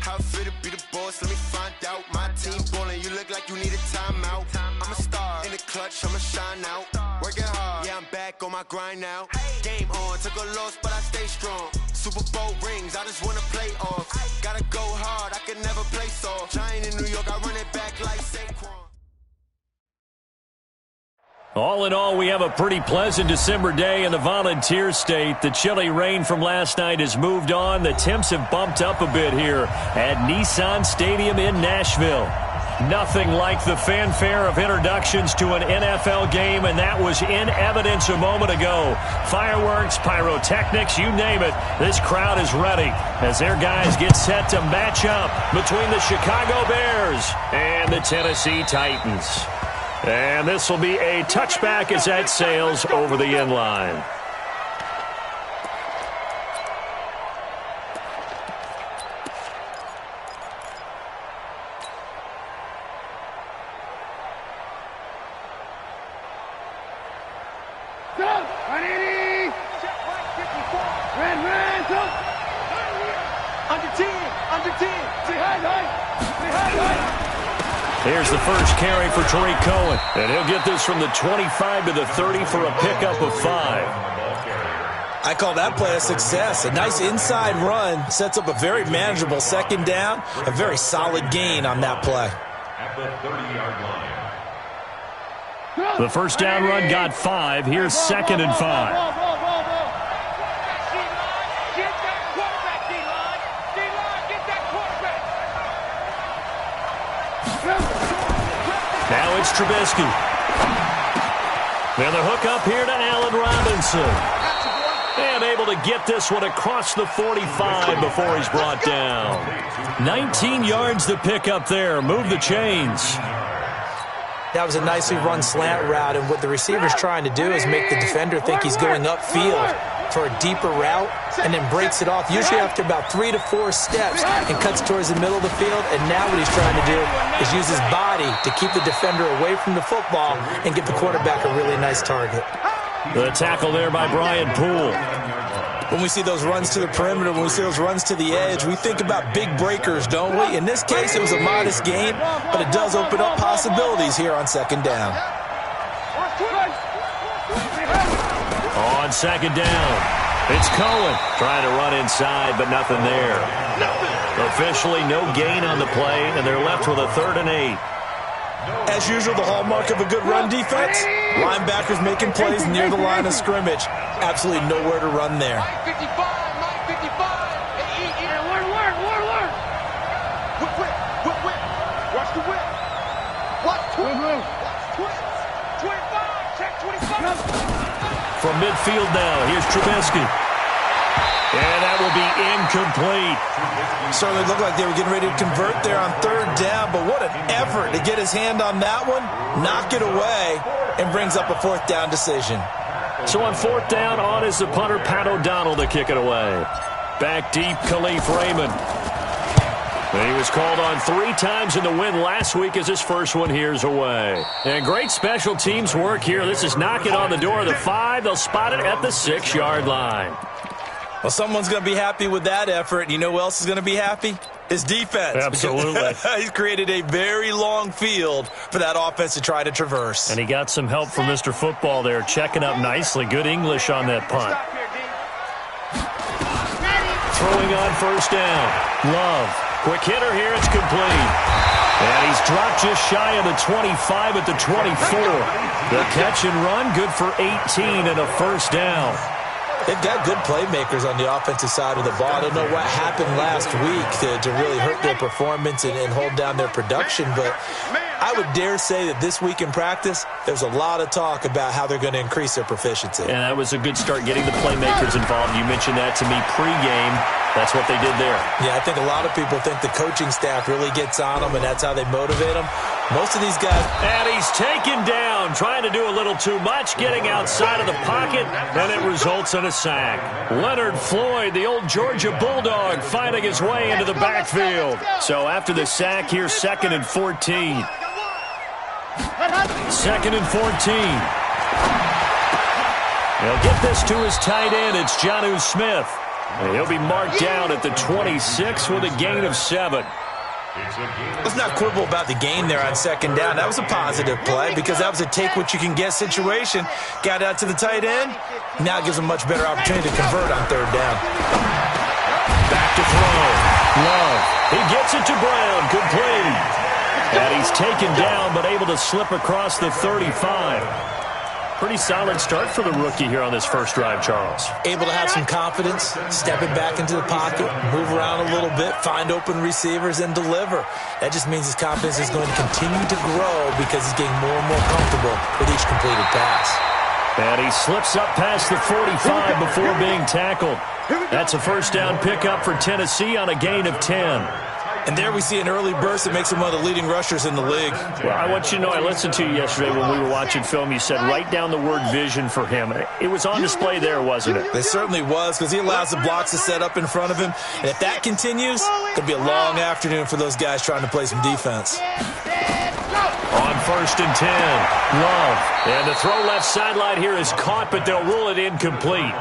How fit to be the boss, let me find out. My team ballin', you look like you need a timeout. I'm a star, in the clutch, I'ma shine out. Working hard, yeah, I'm back on my grind now. Game on, took a loss, but I stay strong. Super Bowl rings, I just wanna play off. Gotta go hard, I can never play soft. Giant in New York, I run it back like Saquon. All in all, we have a pretty pleasant December day in the Volunteer State. The chilly rain from last night has moved on. The temps have bumped up a bit here at Nissan Stadium in Nashville. Nothing like the fanfare of introductions to an NFL game, and that was in evidence a moment ago. Fireworks, pyrotechnics, you name it. This crowd is ready as their guys get set to match up between the Chicago Bears and the Tennessee Titans. And this will be a touchback as that sails over the end line. Here's the first carry for Tariq Cohen. And he'll get this from the 25 to the 30 for a pickup of 5. I call that play a success. A nice inside run sets up a very manageable second down. A very solid gain on that play. At the 30-yard line. The first down run got 5. Here's 2nd and 5. Now it's Trubisky. And the hook up here to Allen Robinson. And able to get this one across the 45 before he's brought down. 19 yards to pick up there. Move the chains. That was a nicely run slant route, and what the receiver's trying to do is make the defender think he's going upfield for a deeper route, and then breaks it off, usually after about 3 to 4 steps, and cuts towards the middle of the field. And now what he's trying to do is use his body to keep the defender away from the football and give the quarterback a really nice target. The tackle there by Brian Poole. When we see those runs to the perimeter, when we see those runs to the edge, we think about big breakers, don't we? In this case, it was a modest gain, but it does open up possibilities here on second down. On second down, it's Cohen trying to run inside, but nothing there. Officially, no gain on the play, and they're left with a 3rd and 8. As usual, the hallmark of a good run defense, linebackers making plays near the line of scrimmage. Absolutely nowhere to run there. From midfield now, here's Trubisky. And that will be incomplete. Certainly looked like they were getting ready to convert there on 3rd down, but what an effort to get his hand on that one, knock it away, and brings up a 4th down decision. So on 4th down, on is the punter, Pat O'Donnell, to kick it away. Back deep, Khalif Raymond. And he was called on 3 times in the win last week as his first one here's away. And great special teams work here. This is knocking on the door of the 5. They'll spot it at the 6-yard line. Well, someone's going to be happy with that effort. You know who else is going to be happy? His defense. Absolutely. He's created a very long field for that offense to try to traverse. And he got some help from Mr. Football there, checking up nicely. Good English on that punt. Throwing on 1st down. Love. Quick hitter here. It's complete. And he's dropped just shy of the 25 at the 24. The catch and run, good for 18 and a 1st down. They've got good playmakers on the offensive side of the ball. I don't know what happened last week to really hurt their performance and hold down their production, but I would dare say that this week in practice, there's a lot of talk about how they're going to increase their proficiency. And that was a good start getting the playmakers involved. You mentioned that to me pregame. That's what they did there. Yeah, I think a lot of people think the coaching staff really gets on them, and that's how they motivate them. Most of these guys... And he's taken down, trying to do a little too much, getting outside of the pocket, and it results in a sack. Leonard Floyd, the old Georgia Bulldog, finding his way into the backfield. So after the sack, here's 2nd and 14. 2nd and 14. He'll get this to his tight end. It's Jonnu Smith. And he'll be marked down at the 26 with a gain of 7. Let's not quibble about the gain there on second down. That was a positive play because that was a take-what-you-can-get situation. Got out to the tight end. Now it gives him a much better opportunity to convert on third down. Back to throw. Love. He gets it to Brown. Complete. And he's taken down but able to slip across the 35. Pretty solid start for the rookie here on this first drive, Charles. Able to have some confidence, stepping back into the pocket, move around a little bit, find open receivers, and deliver. That just means his confidence is going to continue to grow because he's getting more and more comfortable with each completed pass. And he slips up past the 45 before being tackled. That's a first down pickup for Tennessee on a gain of 10. And there we see an early burst that makes him one of the leading rushers in the league. Well, I want you to know, I listened to you yesterday when we were watching film. You said write down the word vision for him. It was on display there, wasn't it? It certainly was, because he allows the blocks to set up in front of him. And if that continues, it could be a long afternoon for those guys trying to play some defense. On first and 10, Love. And the throw left sideline here is caught, but they'll rule it incomplete.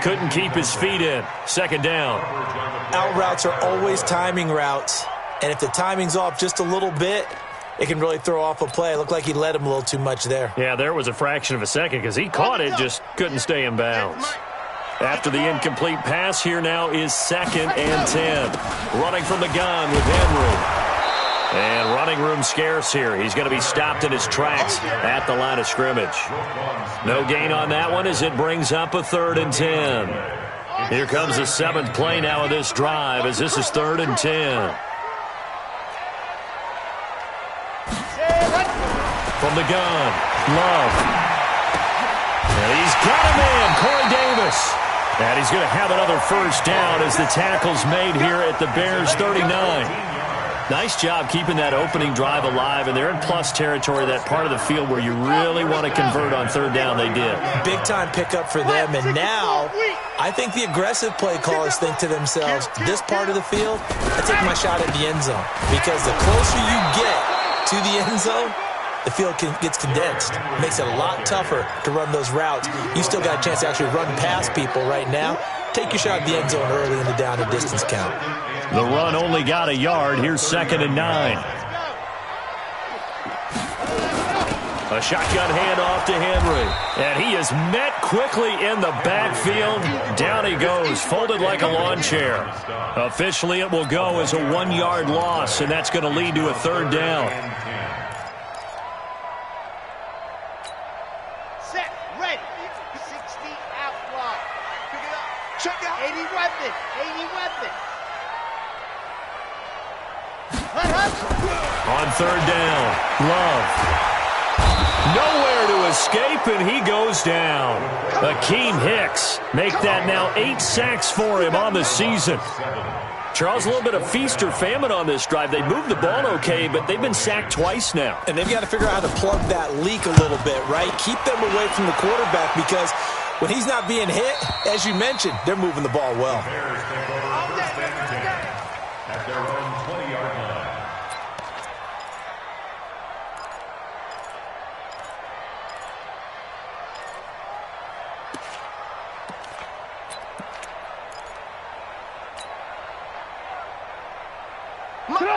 Couldn't keep his feet in. Second down. Out routes are always timing routes, and if the timing's off just a little bit, it can really throw off a play. It looked like he led him a little too much there. Yeah, there was a fraction of a second because he caught it, just couldn't stay in bounds. After the incomplete pass, here now is second and 10. Running from the gun with Henry. And running room scarce here. He's going to be stopped in his tracks at the line of scrimmage. No gain on that one as it brings up a third and 10. Here comes the 7th play now of this drive as this is third and 10. From the gun, Love. And he's got a man, Corey Davis. And he's going to have another first down as the tackle's made here at the Bears' 39. Nice job keeping that opening drive alive, and they're in plus territory, that part of the field where you really want to convert on third down. They did. Big-time pickup for them, and now I think the aggressive play callers think to themselves, this part of the field, I take my shot at the end zone, because the closer you get to the end zone, the field gets condensed. It makes it a lot tougher to run those routes. You still got a chance to actually run past people right now. Take your shot at the end zone early in the down and distance count. The run only got a yard. Here's second and 9. A shotgun handoff to Henry. And he is met quickly in the backfield. Down he goes, folded like a lawn chair. Officially, it will go as a 1-yard loss, and that's going to lead to a third down. Set, ready. 60 out wide. Pick it up. Check out. 80 weapon. 80 weapon. On third down, Love. Nowhere to escape, and he goes down. Akeem Hicks make that now 8 sacks for him on the season. Charles, a little bit of feast or famine on this drive. They moved the ball okay, but they've been sacked twice now. And they've got to figure out how to plug that leak a little bit, right? Keep them away from the quarterback, because when he's not being hit, as you mentioned, they're moving the ball well. At their own 20-yard line.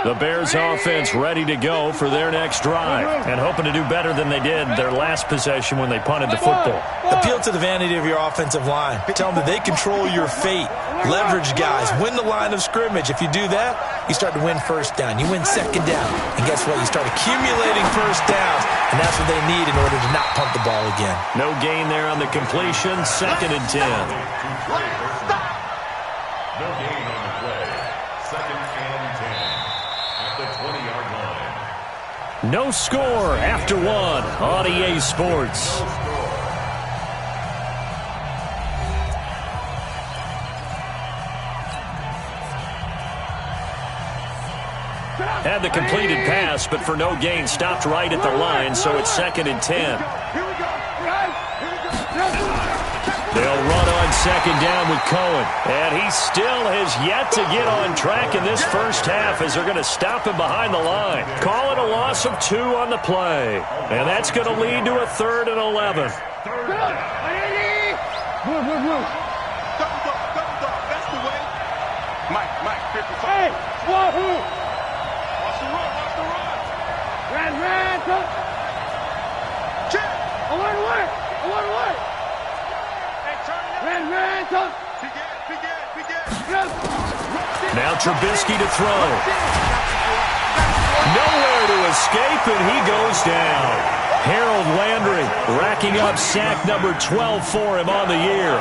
The Bears offense ready to go for their next drive and hoping to do better than they did their last possession when they punted the football. Appeal to the vanity of your offensive line. Tell them that they control your fate. Leverage guys. Win the line of scrimmage. If you do that, you start to win first down. You win second down. And guess what? You start accumulating first downs. And that's what they need in order to not punt the ball again. No gain there on the completion. Second and 10. No gain on the play. Second and 10. At the 20-yard line. No score after one on EA Sports. Had the completed pass, but for no gain, stopped right at the line, so it's second and 10. They'll run on second down with Cohen, and he still has yet to get on track in this first half as they're going to stop him behind the line. Call it a loss of 2 on the play, and that's going to lead to a third and 11. Wahoo! Watch the run, watch the run. Ran, come. Check. Away. Hey, turn it up. Ran, come. Begin. Now Trubisky to throw. Nowhere to escape, and he goes down. Harold Landry racking up sack number 12 for him on the year.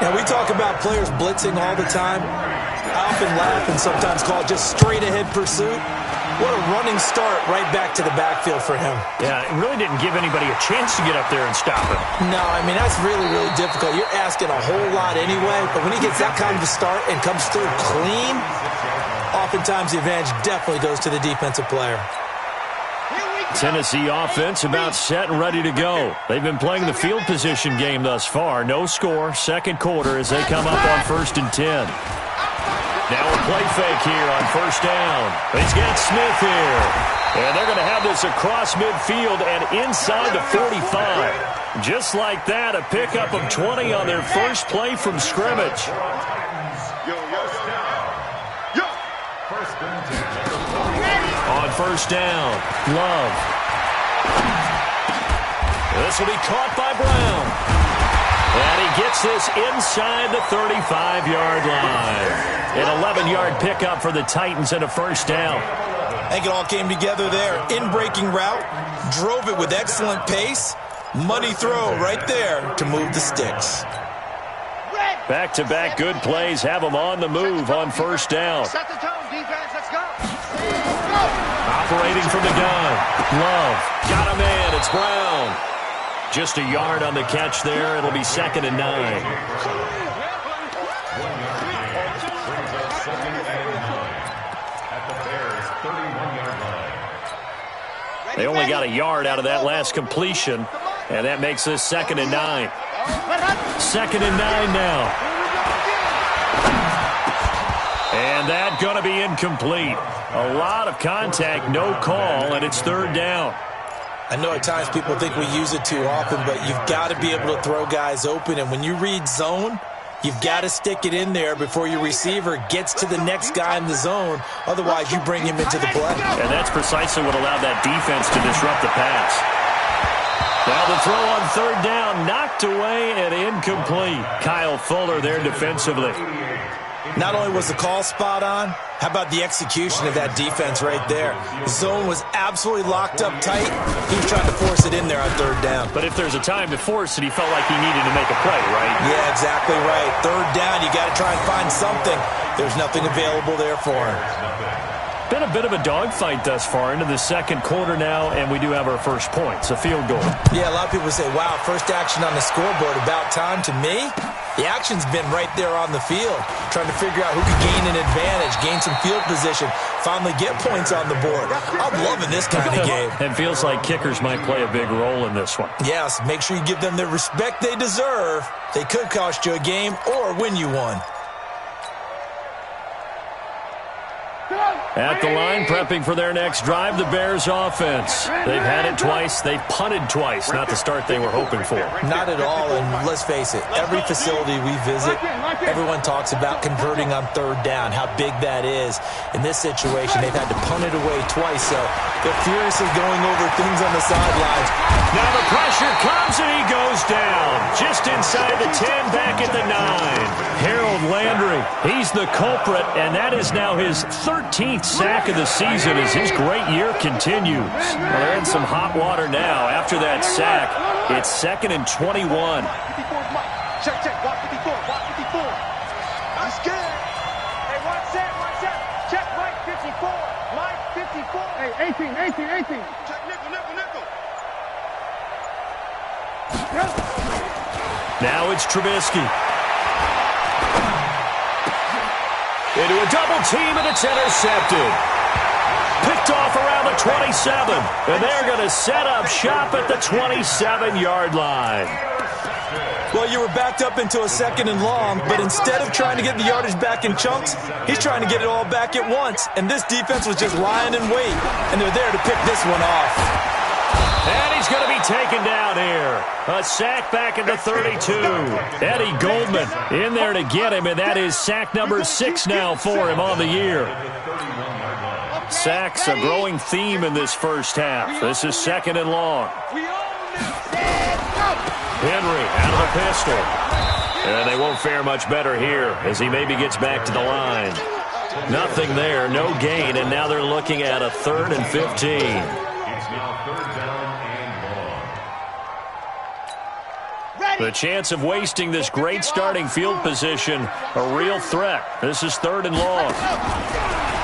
Now, we talk about players blitzing all the time. I often laugh and sometimes call it just straight-ahead pursuit. What a running start right back to the backfield for him. Yeah, it really didn't give anybody a chance to get up there and stop him. No, I mean, that's really, really difficult. You're asking a whole lot anyway, but when he gets that kind of a start and comes through clean, oftentimes the advantage definitely goes to the defensive player. Tennessee offense about set and ready to go. They've been playing the field position game thus far. No score, second quarter as they come up on 1st and 10. Now a play fake here on 1st down. He's got Smith here. And they're going to have this across midfield and inside the 45. Just like that, a pickup of 20 on their first play from scrimmage. On 1st down, Love. This will be caught by Brown. And he gets this inside the 35-yard line. An 11-yard pickup for the Titans and a 1st down. I think it all came together there. In-breaking route, drove it with excellent pace. Money throw right there to move the sticks. Back-to-back good plays have them on the move on 1st down. Set the tone, defense, let's go. Operating from the gun. Love. Got a man. It's Brown. Just a yard on the catch there. It'll be 2nd and 9. They only got a yard out of that last completion, and that makes this 2nd and 9. 2nd and 9 now. And that's going to be incomplete. A lot of contact, no call, and it's 3rd down. I know at times people think we use it too often, but you've got to be able to throw guys open. And when you read zone, you've got to stick it in there before your receiver gets to the next guy in the zone. Otherwise, you bring him into the play. And that's precisely what allowed that defense to disrupt the pass. Now the throw on 3rd down, knocked away and incomplete. Kyle Fuller there defensively. Not only was the call spot on, how about the execution of that defense right there? The zone was absolutely locked up tight. He was trying to force it in there on 3rd down. But if there's a time to force it, he felt like he needed to make a play, right? Yeah, exactly right. 3rd down, you got to try and find something. There's nothing available there for him. Been a bit of a dogfight thus far into the 2nd quarter now, and we do have our first points, a field goal. Yeah, a lot of people say, wow, first action on the scoreboard, about time. To me, the action's been right there on the field, trying to figure out who could gain an advantage, gain some field position, finally get points on the board. I'm loving this kind of game. It feels like kickers might play a big role in this one. Yes, make sure you give them the respect they deserve. They could cost you a game or win you one. At the line, prepping for their next drive, the Bears offense. They've had it twice. They've punted twice. Not the start they were hoping for. Not at all, and let's face it, every facility we visit, everyone talks about converting on 3rd down, how big that is. In this situation, they've had to punt it away twice, so they're furiously going over things on the sidelines. Now the pressure comes, and he goes down. Just inside the 10, back at the 9. Harold Landry, he's the culprit, and that is now his 13th sack of the season as his great year continues. Well, they're in some hot water now. After that sack, it's 2nd and 21. Check, walk 54, walk 54. That's good. Hey, one set. Check, right 54, line 54. Hey, 18. Check, nickel. Now it's Trubisky. Into a double team, and it's intercepted. Picked off around the 27, and they're going to set up shop at the 27-yard line. Well, you were backed up into a 2nd and long, but instead of trying to get the yardage back in chunks, he's trying to get it all back at once. And this defense was just lying in wait, and they're there to pick this one off. And he's going to be taken down here. A sack back at the 32. Eddie Goldman in there to get him, and that is sack number 6 now for him on the year. Sacks a growing theme in this first half. This is 2nd and long. Henry out of the pistol. And they won't fare much better here as he maybe gets back to the line. Nothing there, no gain, and now they're looking at a 3rd and 15. It's now 3rd down and long. The chance of wasting this great starting field position, a real threat. This is 3rd and long.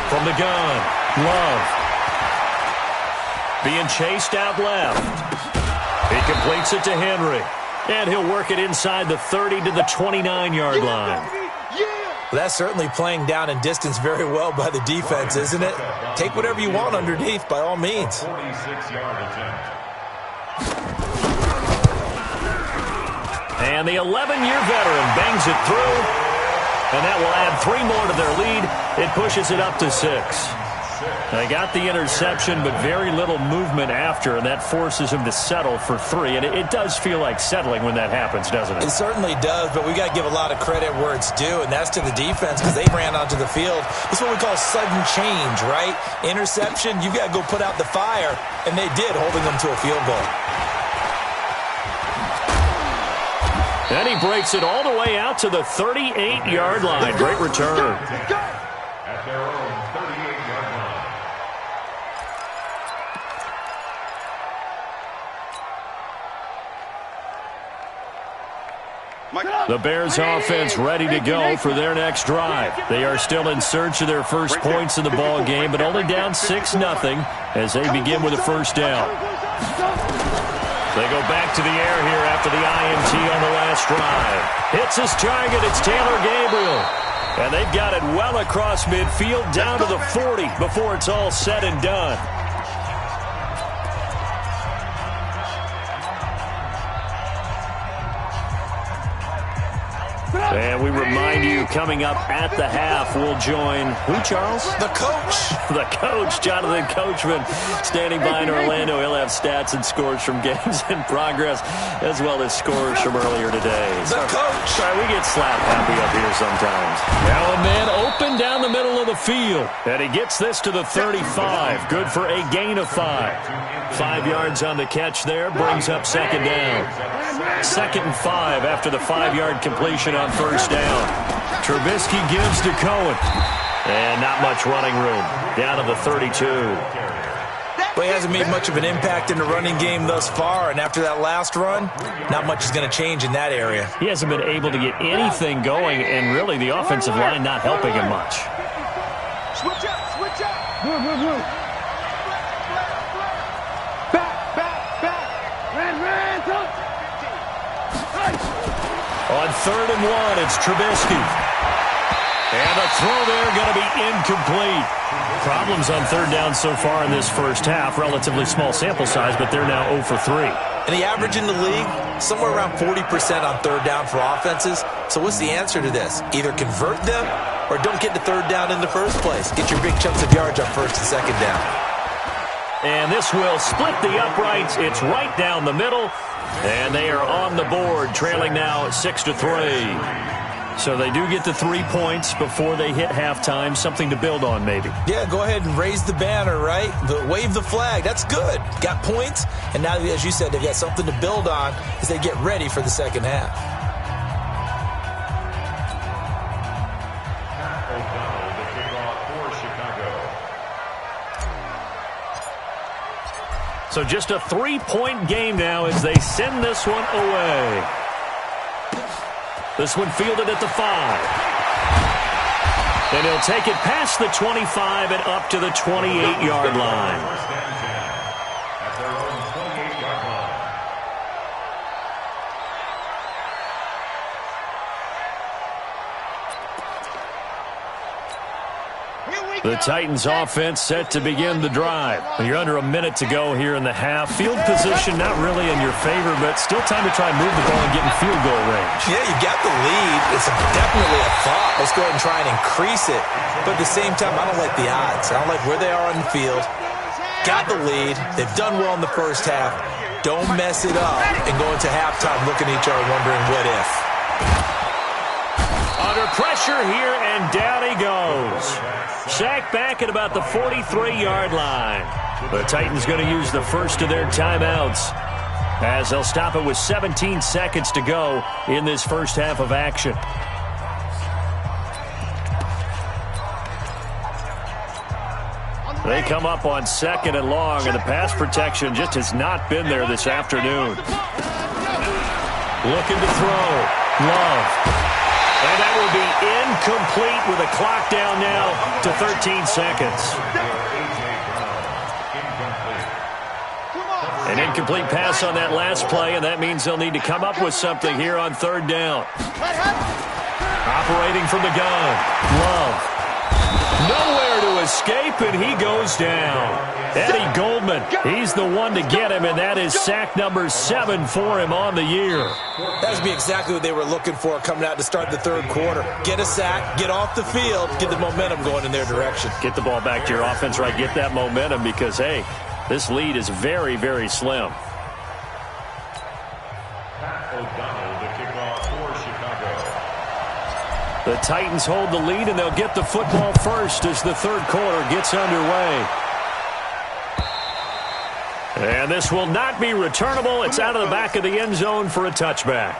From the gun, Love. Being chased out left. He completes it to Henry. And he'll work it inside the 30 to the 29-yard line. Well, that's certainly playing down in distance very well by the defense, isn't it? Take whatever you want underneath, by all means. 46-yard attempt. And the 11-year veteran bangs it through. And that will add 3 more to their lead. It pushes it up to 6. They got the interception, but very little movement after, and that forces him to settle for 3. And it does feel like settling when that happens, doesn't it? It certainly does, but we got to give a lot of credit where it's due, and that's to the defense because they ran onto the field. It's what we call sudden change, right? Interception, you got to go put out the fire, and they did, holding them to a field goal. And he breaks it all the way out to the 38-yard line. Great return. At their own 38-yard line. The Bears offense ready to go for their next drive. They are still in search of their first points in the ball game, but only down 6-0 as they begin with a first down. They go back to the air here after the INT on the last drive. Hits his target. It's Taylor Gabriel. And they've got it well across midfield down to the 40 before it's all said and done. And we remind you, coming up at the half, we'll join who, Charles? The coach. The coach, Jonathan Coachman, standing by in Orlando. He'll have stats and scores from games in progress, as well as scores from earlier today. The coach. Sorry, we get slap happy up here sometimes. Now a man open down the middle of the field. And he gets this to the 35. Good for a gain of 5. 5 yards on the catch there. Brings up 2nd down. 2nd and 5 after the 5-yard completion on first down. Trubisky gives to Cohen. And not much running room. Down to the 32. Well, he hasn't made much of an impact in the running game thus far, and after that last run, not much is going to change in that area. He hasn't been able to get anything going, and really the offensive line not helping him much. Switch up, switch up. Move. Back. Ran, touch. On 3rd and 1, it's Trubisky. And the throw there going to be incomplete. Problems on 3rd down so far in this first half. Relatively small sample size, but they're now 0 for 3. And the average in the league, somewhere around 40% on 3rd down for offenses. So what's the answer to this? Either convert them or don't get to 3rd down in the first place. Get your big chunks of yards on 1st and 2nd down. And this will split the uprights. It's right down the middle. And they are on the board, trailing now 6-3. So they do get the 3 points before they hit halftime. Something to build on, maybe. Yeah, go ahead and raise the banner, right? Wave the flag. That's good. Got points. And now, as you said, they've got something to build on as they get ready for the second half. So just a 3-point game now as they send this one away. This one fielded at the 5. And he'll take it past the 25 and up to the 28-yard line. At their own 28-yard line. The Titans offense set to begin the drive. You're under a minute to go here in the half. Field position not really in your favor, but still time to try and move the ball and get in field goal range. Yeah, you got the lead. It's definitely a thought. Let's go ahead and try and increase it. But at the same time, I don't like the odds. I don't like where they are on the field. Got the lead. They've done well in the first half. Don't mess it up and go into halftime looking at each other wondering what if. Under pressure here, and down he goes. Sacked back at about the 43-yard line. The Titans going to use the first of their timeouts, as they'll stop it with 17 seconds to go in this first half of action. They come up on 2nd and long, and the pass protection just has not been there this afternoon. Looking to throw. Love. And that will be incomplete with a clock down now to 13 seconds. An incomplete pass on that last play, and that means they'll need to come up with something here on 3rd down. Operating from the gun. Love. Nowhere to escape, and he goes down. Eddie Goldman, he's the one to get him, and that is sack number 7 for him on the year. That would be exactly what they were looking for coming out to start the 3rd quarter. Get a sack, get off the field, get the momentum going in their direction. Get the ball back to your offense, right? Get that momentum because, hey, this lead is very, very slim. The Titans hold the lead, and they'll get the football first as the 3rd quarter gets underway. And this will not be returnable. It's out of the back of the end zone for a touchback.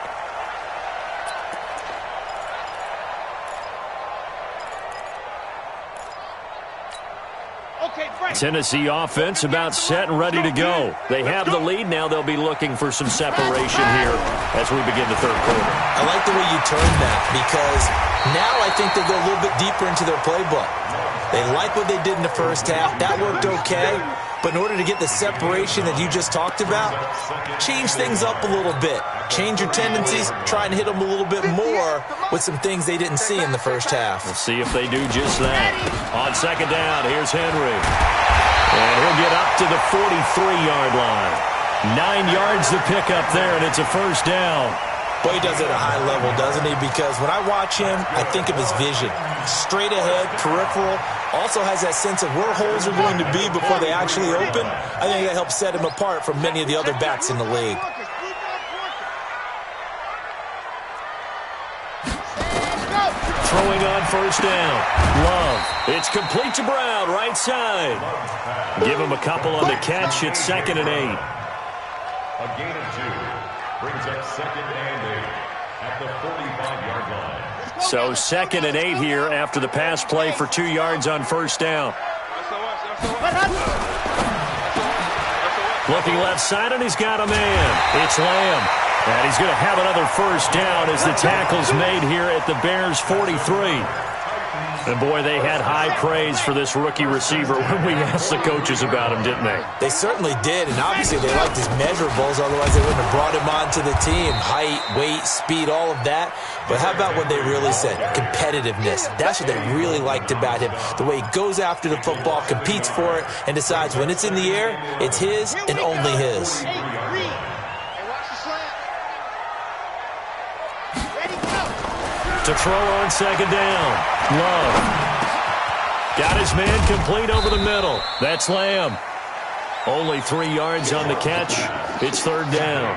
Tennessee offense about set and ready to go. They have the lead. Now they'll be looking for some separation here as we begin the 3rd quarter. I like the way you turned that because now I think they go a little bit deeper into their playbook. They like what they did in the first half. That worked okay. But in order to get the separation that you just talked about, change things up a little bit. Change your tendencies, try and hit them a little bit more with some things they didn't see in the first half. We'll see if they do just that. On 2nd down, here's Henry. And he'll get up to the 43-yard line. 9 yards to pick up there, and it's a 1st down. Boy, he does it at a high level, doesn't he? Because when I watch him, I think of his vision. Straight ahead, peripheral, also has that sense of where holes are going to be before they actually open. I think that helps set him apart from many of the other backs in the league. Throwing on 1st down. Love. It's complete to Brown, right side. Give him a couple on the catch. It's 2nd and 8. A gain of 2. Brings up 2nd and 8 at the 45-yard line. So 2nd and 8 here after the pass play for 2 yards on 1st down. Looking left side, and he's got a man. It's Lamb. And he's going to have another 1st down as the tackle's made here at the Bears' 43. And, boy, they had high praise for this rookie receiver when we asked the coaches about him, didn't they? They certainly did, and obviously they liked his measurables. Otherwise, they wouldn't have brought him onto the team. Height, weight, speed, all of that. But how about what they really said? Competitiveness. That's what they really liked about him. The way he goes after the football, competes for it, and decides when it's in the air, it's his and only his. To throw on 2nd down. Love. Got his man complete over the middle. That's Lamb. Only 3 yards on the catch. It's 3rd down.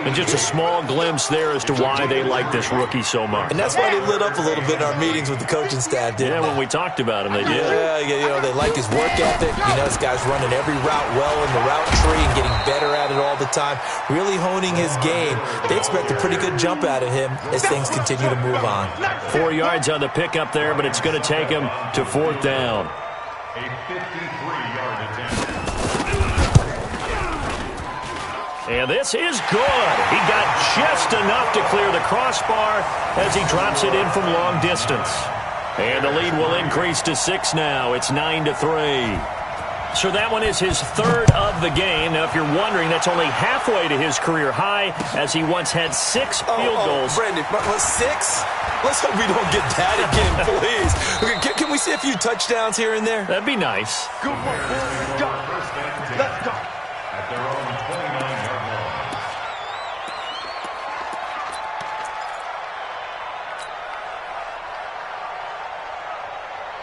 And just a small glimpse there as to why they like this rookie so much. And that's why they lit up a little bit in our meetings with the coaching staff, didn't they? When we talked about him, they did. Yeah, they like his work ethic. This guy's running every route well in the route tree and getting better at it all the time, really honing his game. They expect a pretty good jump out of him as things continue to move on. 4 yards on the pickup there, but it's going to take him to 4th down. A 53-yard attempt. And this is good. He got just enough to clear the crossbar as he drops it in from long distance. And the lead will increase to 6 now. It's 9-3. So that one is his 3rd of the game. Now, if you're wondering, that's only halfway to his career high, as he once had 6 field goals. Brandon, 6? Let's hope we don't get that again, please. Okay, can we see a few touchdowns here and there? That'd be nice. Good one. Go. Let's go. At their own 29-yard line.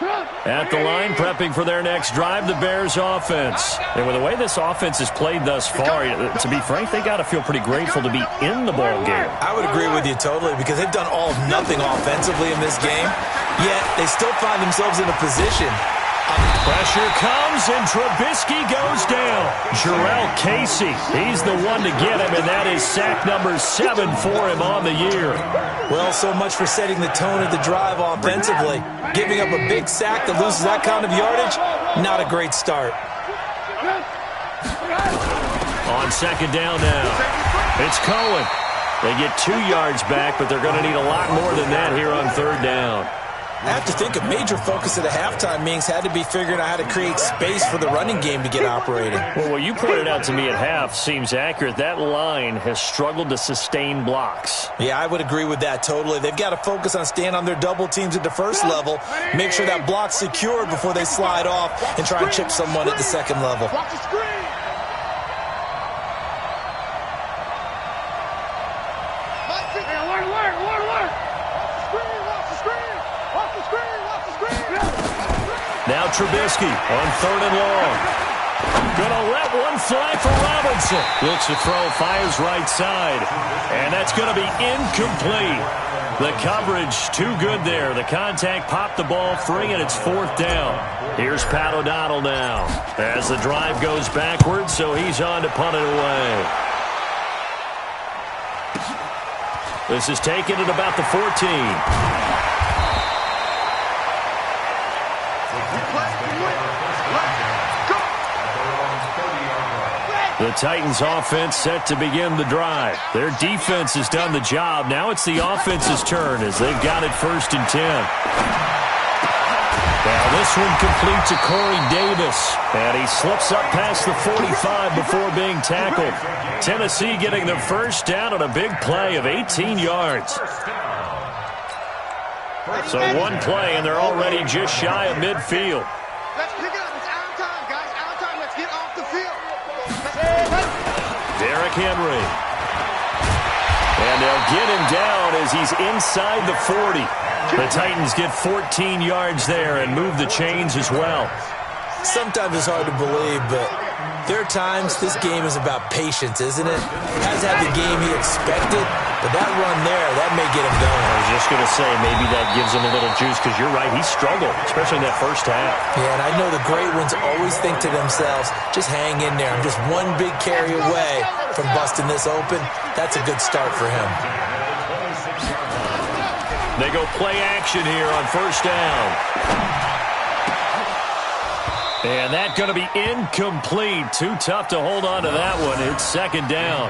Run. At the line, prepping for their next drive, the Bears offense. And with the way this offense has played thus far, to be frank, they got to feel pretty grateful to be in the ball game. I would agree with you totally because they've done all of nothing offensively in this game, yet they still find themselves in a position. Pressure comes, and Trubisky goes down. Jarrell Casey, he's the one to get him, and that is sack number 7 for him on the year. Well, so much for setting the tone of the drive offensively. Giving up a big sack that loses that kind of yardage, not a great start. On second down now, it's Cohen. They get 2 yards back, but they're going to need a lot more than that here on third down. I have to think a major focus at the halftime meetings had to be figuring out how to create space for the running game to get operating. Well, what you pointed out to me at half seems accurate. That line has struggled to sustain blocks. Yeah, I would agree with that totally. They've got to focus on staying on their double teams at the first level, make sure that block's secured before they slide off and try and chip someone at the second level. Watch the screen. Now Trubisky on third and long. Gonna let one fly for Robinson. Looks to throw, fires right side. And that's going to be incomplete. The coverage too good there. The contact popped the ball free, and it's fourth down. Here's Pat O'Donnell now as the drive goes backwards, so he's on to punt it away. This is taken at about the 14. The Titans offense set to begin the drive. Their defense has done the job. Now it's the offense's turn as they've got it first and 10. Now this one complete to Corey Davis. And he slips up past the 45 before being tackled. Tennessee getting the first down on a big play of 18 yards. So one play and they're already just shy of midfield. Let's pick it up. It's out of time, guys. Out of time. Let's get off the field. Derrick Henry. And they'll get him down as he's inside the 40. The Titans get 14 yards there and move the chains as well. Sometimes it's hard to believe, but there are times this game is about patience, isn't it? Hasn't had the game he expected, but that run there, that may get him going. I was just going to say, maybe that gives him a little juice because you're right, he struggled, especially in that first half. Yeah, and I know the great ones always think to themselves, just hang in there. I'm just one big carry away from busting this open. That's a good start for him. They go play action here on first down. And that's going to be incomplete. Too tough to hold on to that one. It's second down.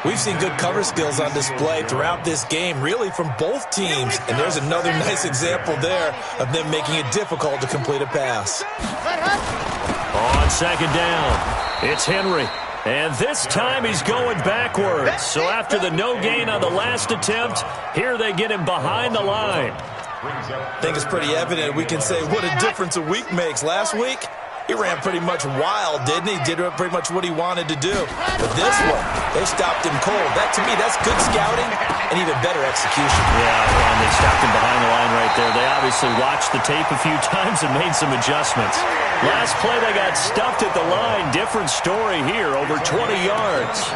We've seen good cover skills on display throughout this game, really from both teams. And there's another nice example there of them making it difficult to complete a pass. On second down, it's Henry. And this time he's going backwards. So after the no gain on the last attempt, here they get him behind the line. I think it's pretty evident we can say what a difference a week makes. Last week, he ran pretty much wild, didn't he? Did pretty much what he wanted to do. But this one, they stopped him cold. That, to me, that's good scouting and even better execution. Yeah, and they stopped him behind the line right there. They obviously watched the tape a few times and made some adjustments. Last play, they got stuffed at the line. Different story here, over 20 yards.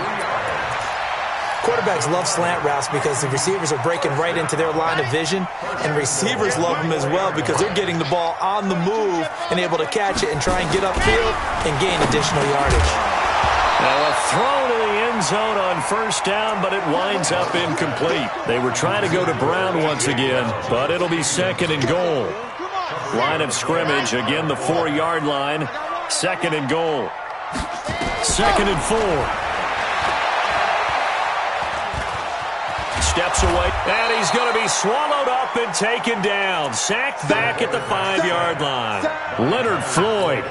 Quarterbacks love slant routes because the receivers are breaking right into their line of vision, and receivers love them as well because they're getting the ball on the move and able to catch it and try and get upfield and gain additional yardage. Now a throw to the end zone on first down, but it winds up incomplete. They were trying to go to Brown once again, but it'll be second and goal. Line of scrimmage, again the 4-yard line. Second and goal. Second and 4. Steps away, and he's going to be swallowed up and taken down. Sacked back at the 5-yard line. Leonard Floyd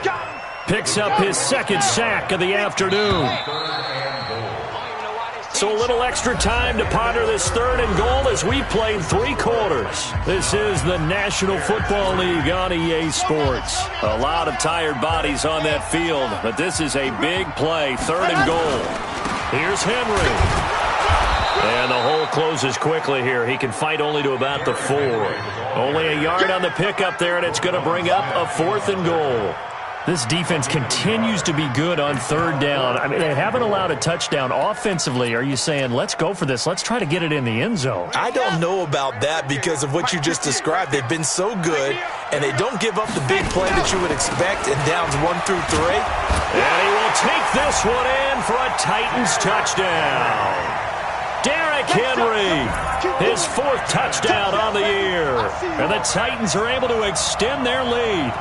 picks up his second sack of the afternoon. So a little extra time to ponder this third and goal as we played 3 quarters. This is the National Football League on EA Sports. A lot of tired bodies on that field, but this is a big play, third and goal. Here's Henry. And the hole closes quickly here. He can fight only to about the 4. Only a yard on the pickup there, and it's going to bring up a 4th and goal. This defense continues to be good on 3rd down. I mean, they haven't allowed a touchdown offensively. Are you saying, let's go for this? Let's try to get it in the end zone. I don't know about that because of what you just described. They've been so good, and they don't give up the big play that you would expect in downs 1 through 3. And he will take this one in for a Titans touchdown. Derrick Henry, his 4th touchdown on the year. And the Titans are able to extend their lead.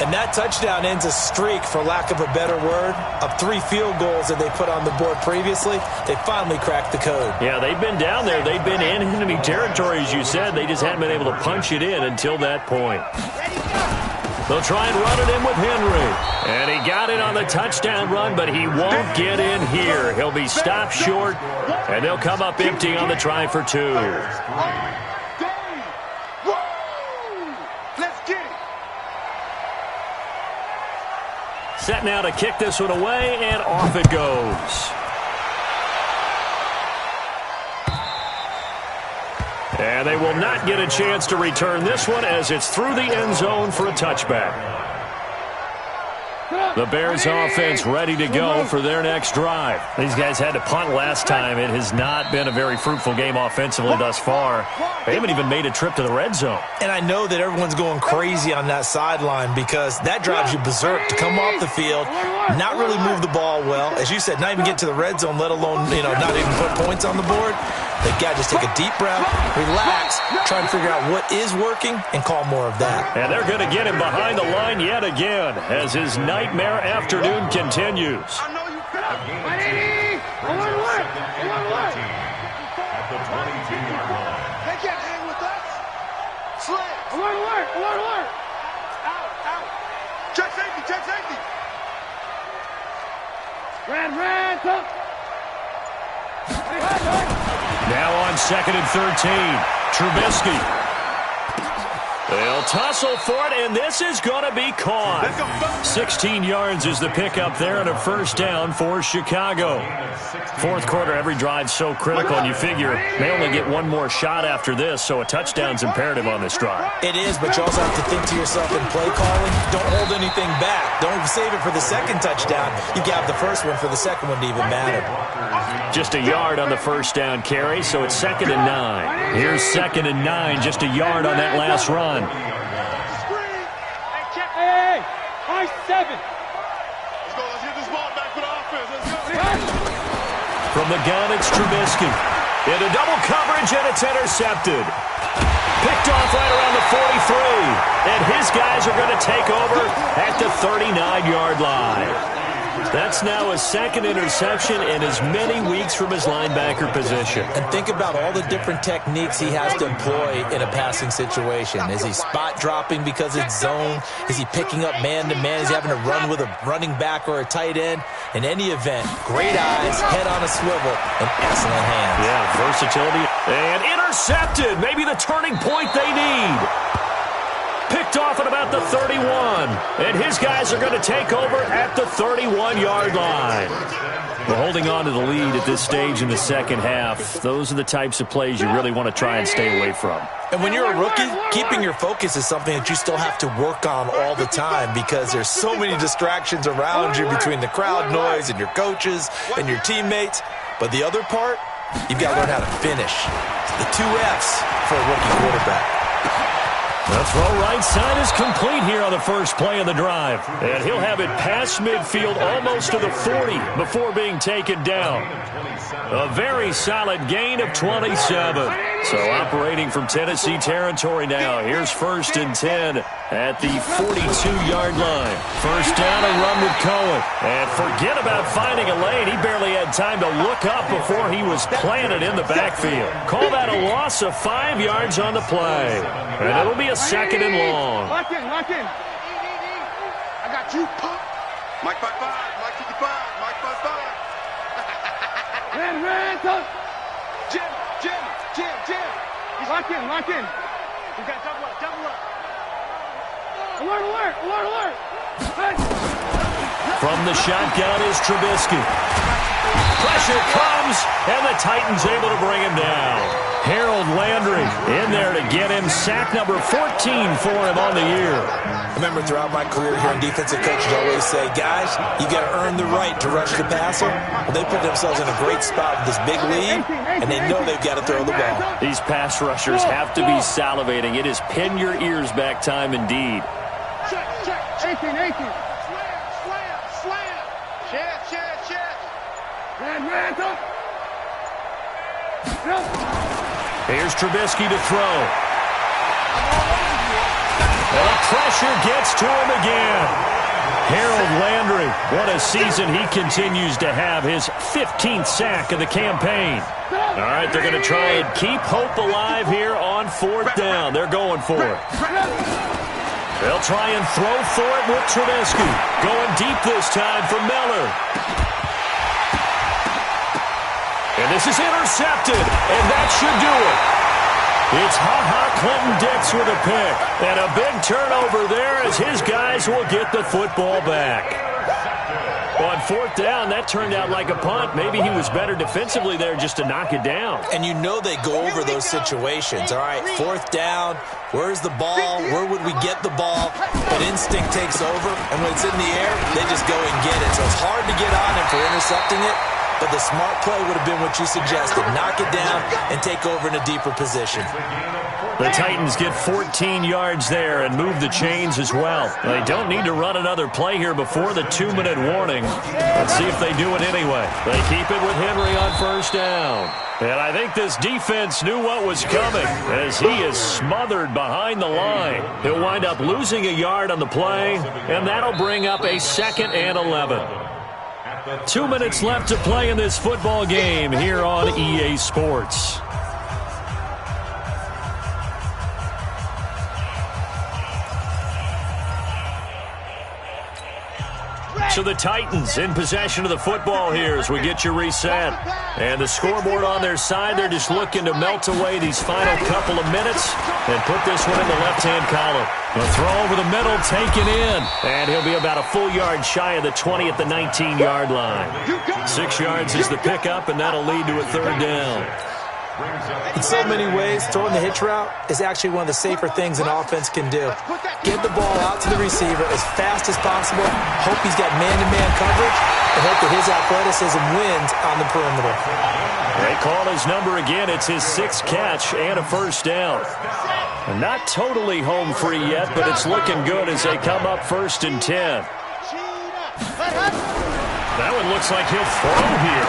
And that touchdown ends a streak, for lack of a better word, of 3 field goals that they put on the board previously. They finally cracked the code. Yeah, they've been down there. They've been in enemy territory, as you said. They just hadn't been able to punch it in until that point. They'll try and run it in with Henry. And he got it on the touchdown run, but he won't get in here. He'll be stopped short, and they'll come up empty on the try for 2. Set now to kick this one away, and off it goes. And they will not get a chance to return this one as it's through the end zone for a touchback. The Bears offense ready to go for their next drive. These guys had to punt last time. It has not been a very fruitful game offensively thus far. They haven't even made a trip to the red zone. And I know that everyone's going crazy on that sideline because that drives you berserk to come off the field, not really move the ball well. As you said, not even get to the red zone, let alone, not even put points on the board. They've got to just take a deep breath, relax, try and figure out what is working, and call more of that. And they're going to get him behind the line yet again as his nightmare afternoon continues. At the 22-yard line. They can't hang with us. Slants. Alert. Out. Check safety. Red, up. Now on 2nd and 13, Trubisky. They'll tussle for it, and this is going to be caught. 16 yards is the pickup there, and a 1st down for Chicago. 4th quarter, every drive's so critical, and you figure they only get one more shot after this, so a touchdown's imperative on this drive. It is, but you also have to think to yourself in play calling, don't hold anything back. Don't save it for the 2nd touchdown. You got the 1st one for the 2nd one to even matter. Just a yard on the 1st down carry, so it's 2nd and 9. Here's 2nd and 9, just a yard on that last run. Hey, high 7. Let's get this ball back for the offense. Let's go. From the gun, it's Trubisky. Into double coverage, and it's intercepted. Picked off right around the 43. And his guys are going to take over at the 39-yard line. That's now a 2nd interception in as many weeks from his linebacker position. And think about all the different techniques he has to employ in a passing situation. Is he spot dropping because it's zone? Is he picking up man-to-man? Is he having to run with a running back or a tight end? In any event, great eyes, head on a swivel, and excellent hands. Yeah, versatility. And intercepted. Maybe the turning point they need. Picked off at about the 31. And his guys are going to take over at the 31-yard line. We're holding on to the lead at this stage in the 2nd half. Those are the types of plays you really want to try and stay away from. And when you're a rookie, keeping your focus is something that you still have to work on all the time because there's so many distractions around you between the crowd noise and your coaches and your teammates. But the other part, you've got to learn how to finish. The 2 F's for a rookie quarterback. The throw right side is complete here on the first play of the drive. And he'll have it past midfield almost to the 40 before being taken down. A very solid gain of 27. So operating from Tennessee territory now. Here's 1st and 10 at the 42-yard line. 1st down and run with Cohen. And forget about finding a lane. He barely had time to look up before he was planted in the backfield. Call that a loss of 5 yards on the play. And it'll be a 2nd and long. Lock in. I got you, pop. Mike 5'5", Mike 55, Mike 5'5". Red, touch. Jim. Lock in. You got double up. Alert. From the shotgun is Trubisky. Pressure comes, and the Titans able to bring him down. Harold Landry in there to get him. Sack number 14 for him on the year. I remember throughout my career here, defensive coaches always say, guys, you got to earn the right to rush the passer. Well, they put themselves in a great spot with this big lead, and they know they've got to throw the ball. These pass rushers have to be salivating. It is pin your ears back time indeed. Check, check. 18, 18. Slam, slam. Check. Red, up. Here's Trubisky to throw. And the pressure gets to him again. Harold Landry, what a season he continues to have. His 15th sack of the campaign. All right, they're going to try and keep hope alive here on 4th down. They're going for it. They'll try and throw for it with Trubisky. Going deep this time for Miller. And this is intercepted, and that should do it. It's Clinton Dix with a pick. And a big turnover there as his guys will get the football back. On 4th down, that turned out like a punt. Maybe he was better defensively there just to knock it down. And you know they go over those situations. All right, 4th down, where's the ball? Where would we get the ball? But instinct takes over, and when it's in the air, they just go and get it. So it's hard to get on him for intercepting it. But the smart play would have been what you suggested. Knock it down and take over in a deeper position. The Titans get 14 yards there and move the chains as well. They don't need to run another play here before the 2-minute warning. Let's see if they do it anyway. They keep it with Henry on 1st down. And I think this defense knew what was coming as he is smothered behind the line. He'll wind up losing a yard on the play, and that'll bring up a 2nd and 11. 2 minutes left to play in this football game here on EA Sports. So the Titans in possession of the football here as we get you reset. And the scoreboard on their side, they're just looking to melt away these final couple of minutes and put this one in the left-hand column. The throw over the middle, taken in. And he'll be about a full yard shy of the 20 at the 19-yard line. 6 yards is the pickup, and that'll lead to a 3rd down. In so many ways, throwing the hitch route is actually one of the safer things an offense can do. Get the ball out to the receiver as fast as possible, hope he's got man-to-man coverage, and hope that his athleticism wins on the perimeter. They call his number again. It's his 6th catch and a 1st down. And not totally home free yet, but it's looking good as they come up 1st and 10. That one looks like he'll throw here.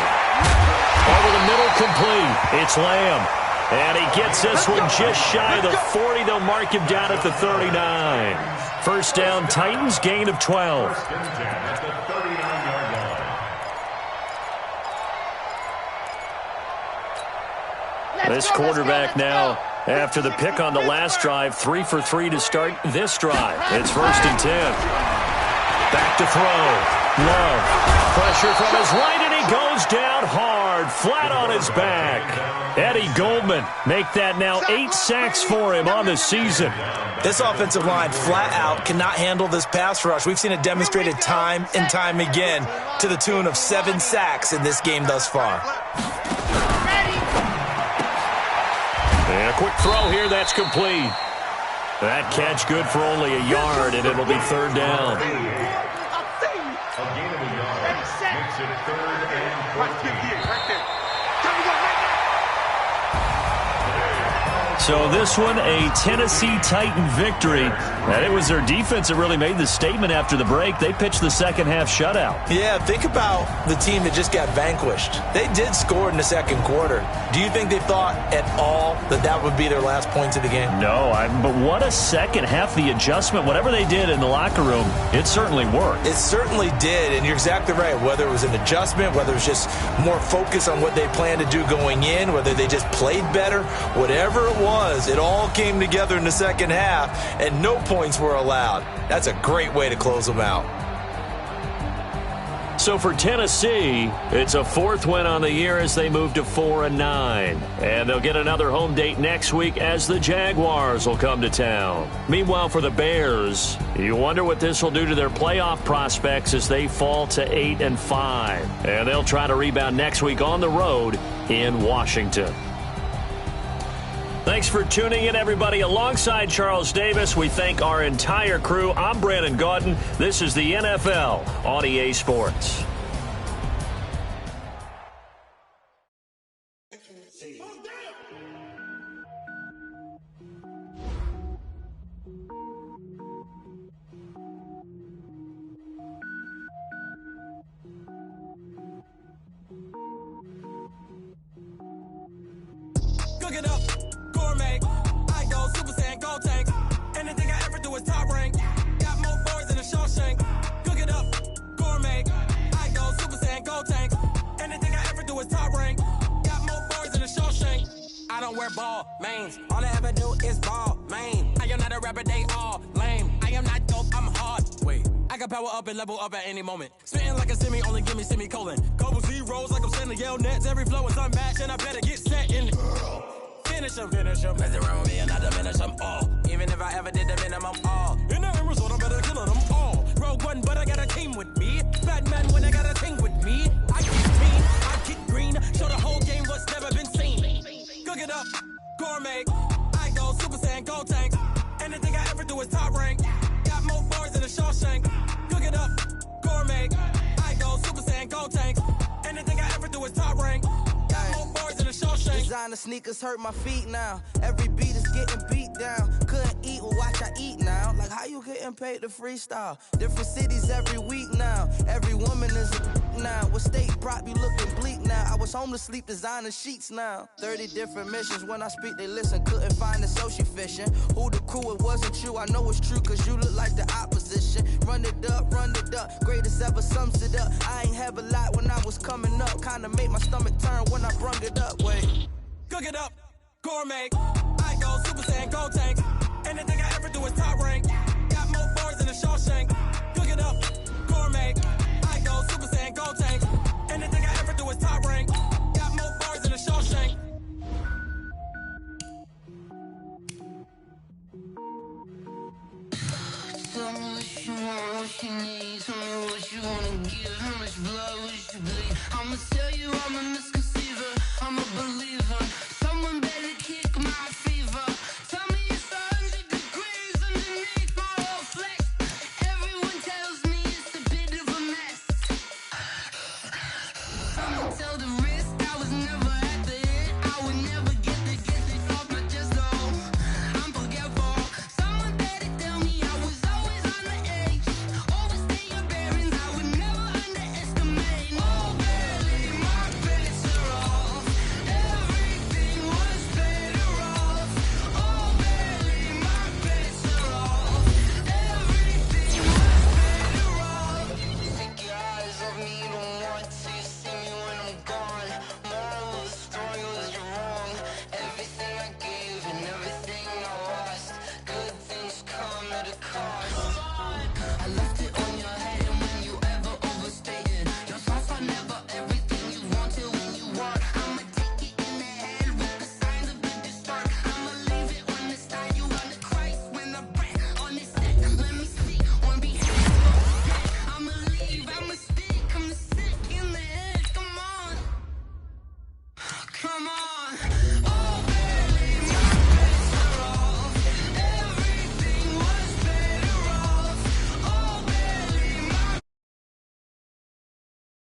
Over the middle, complete. It's Lamb. And he gets this one just shy of the 40. They'll mark him down at the 39. 1st down, Titans, gain of 12. This quarterback now, after the pick on the last drive, 3 for 3 to start this drive. It's 1st and 10. Back to throw. Love. Pressure from his right, and he goes down hard, flat on his back. Eddie Goldman make that now 8 sacks for him on the season. This offensive line flat out cannot handle this pass rush. We've seen it demonstrated time and time again to the tune of 7 sacks in this game thus far. And a quick throw here, that's complete. That catch good for only a yard, and it'll be 3rd down. Makes it 3rd and 14. Right there. So this one, a Tennessee Titan victory. And it was their defense that really made the statement after the break. They pitched the second half shutout. Yeah, think about the team that just got vanquished. They did score in the second quarter. Do you think they thought at all that that would be their last points of the game? No, but what a second half. The adjustment, whatever they did in the locker room, it certainly worked. It certainly did, and you're exactly right. Whether it was an adjustment, whether it was just more focus on what they planned to do going in, whether they just played better, whatever it was, it all came together in the second half, and no points were allowed. That's a great way to close them out. So for Tennessee, it's a fourth win on the year as they move to 4-9. And they'll get another home date next week as the Jaguars will come to town. Meanwhile, for the Bears, you wonder what this will do to their playoff prospects as they fall to 8-5. And they'll try to rebound next week on the road in Washington. Thanks for tuning in, everybody. Alongside Charles Davis, we thank our entire crew. I'm Brandon Gaudin. This is the NFL on EA Sports. Cook it up, gourmet. I go Super Saiyan, gold tank. Anything I ever do is top rank. Got more boards than a Shawshank. Cook it up, gourmet. I go Super Saiyan, gold tank. Anything I ever do is top rank. Got more boards than a Shawshank. I don't wear ball mains. All I ever do is ball main. I am not a rapper, they all lame. I am not dope, I'm hard. Wait, I can power up and level up at any moment. Spitting like a semi, only give me semicolon. Couple zeros like I'm sending yell nets. Every flow is unmatched and I better get set in. Finish them. Mess around with me and I diminish them all. Even if I ever did the minimum all. In the end result, I'm better killing them all. Rogue One, but I got a team with me. Batman when I got a team with me. I get clean, I get green. Show the whole game what's never been seen. Cook it up, gourmet. I go Super Saiyan, gold tank. Anything I ever do is top rank. Got more bars than a Shawshank. Cook it up, gourmet. I go Super Saiyan, gold tank. Anything I ever do is top rank. Designer sneakers hurt my feet now. Every beat is getting beat down. Couldn't eat, well watch I eat now. Like how you getting paid to freestyle? Different cities every week now. Every woman is a now. What state brought me looking bleak now? I was home to sleep designer sheets now. 30 different missions. When I speak they listen. Couldn't find the social fishing. Who the crew? It wasn't you. I know it's true cause you look like the opposition. Run it up. Greatest ever sums it up. I ain't have a lot when I was coming up. Kinda made my stomach turn when I brung it up. Wait. Cook it up, gourmet. I go Super Saiyan, gold tank. Anything I ever do is top rank. Got more bars than a Shawshank. Cook it up, gourmet. I go Super Saiyan, gold tank. Anything I ever do is top rank. Got more bars than a Shawshank. Tell me what you want, what you need. Tell me what you wanna give. How much blood would you bleed? I'ma tell you I'm a misconceiver. I'm a believer. Someone better kick my fever. Tell me it's 100 degrees underneath my whole flesh. Everyone tells me it's a bit of a mess. Someone tell the risk I was never at the end. I would never get this off my chest though. I'm forgetful. Someone better tell me I was always on the edge. Overstay your bearings. I would never underestimate. Oh, barely my bets are off. Everything was better off. Oh, barely my bets are off. Everything was better off. Take your eyes off me, don't want to see me when I'm gone. Moral of the story was you're wrong. Everything I gave and everything I lost. Good things come at a cost. I left